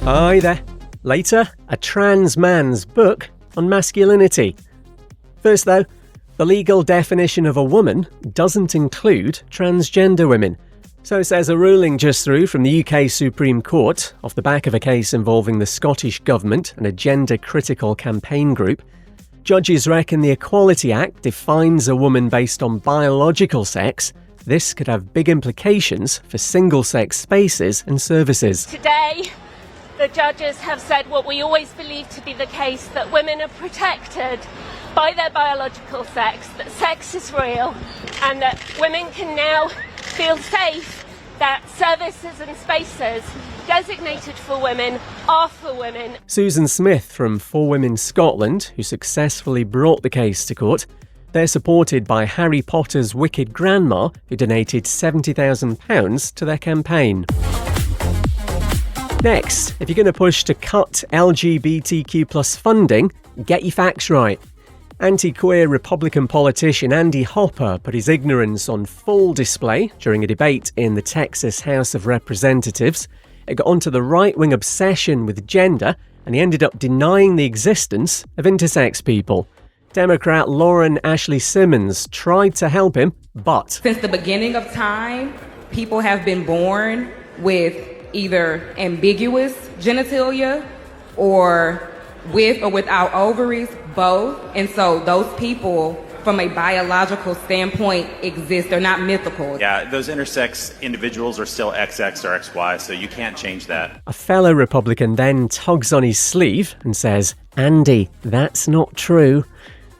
Hi there. Later, a trans man's book on masculinity. First though, the legal definition of a woman doesn't include transgender women. So says a ruling just through from the UK Supreme Court off the back of a case involving the Scottish Government and a gender-critical campaign group. Judges reckon the Equality Act defines a woman based on biological sex. This could have big implications for single-sex spaces and services. Today, the judges have said what we always believed to be the case, that women are protected by their biological sex, that sex is real, and that women can now feel safe that services and spaces designated for women are for women. Susan Smith from For Women Scotland, who successfully brought the case to court. They're supported by Harry Potter's wicked grandma, who donated £70,000 to their campaign. Next, if you're going to push to cut LGBTQ+ funding, get your facts right. Anti-queer Republican politician Andy Hopper put his ignorance on full display during a debate in the Texas House of Representatives. It got onto the right-wing obsession with gender, and he ended up denying the existence of intersex people. Democrat Lauren Ashley Simmons tried to help him, but since the beginning of time, people have been born with either ambiguous genitalia or with or without ovaries, both. And so those people, from a biological standpoint, exist. They're not mythical. Yeah, those intersex individuals are still XX or XY, so you can't change that. A fellow Republican then tugs on his sleeve and says, "Andy, that's not true."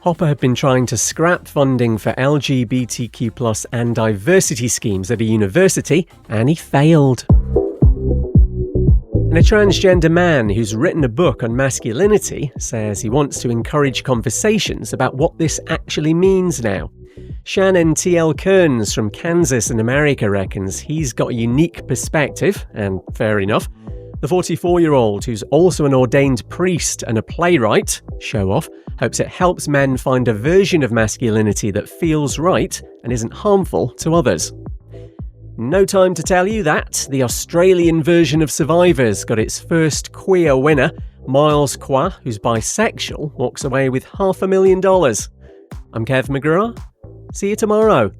Hopper had been trying to scrap funding for LGBTQ+ and diversity schemes at a university, and he failed. And a transgender man who's written a book on masculinity says he wants to encourage conversations about what this actually means now. Shannon T.L. Kearns from Kansas in America reckons he's got a unique perspective, and fair enough. The 44-year-old, who's also an ordained priest and a playwright, show off, hopes it helps men find a version of masculinity that feels right and isn't harmful to others. No time to tell you that the Australian version of Survivors got its first queer winner. Miles Kwa, who's bisexual, walks away with $500,000. I'm Kev McGraw. See you tomorrow.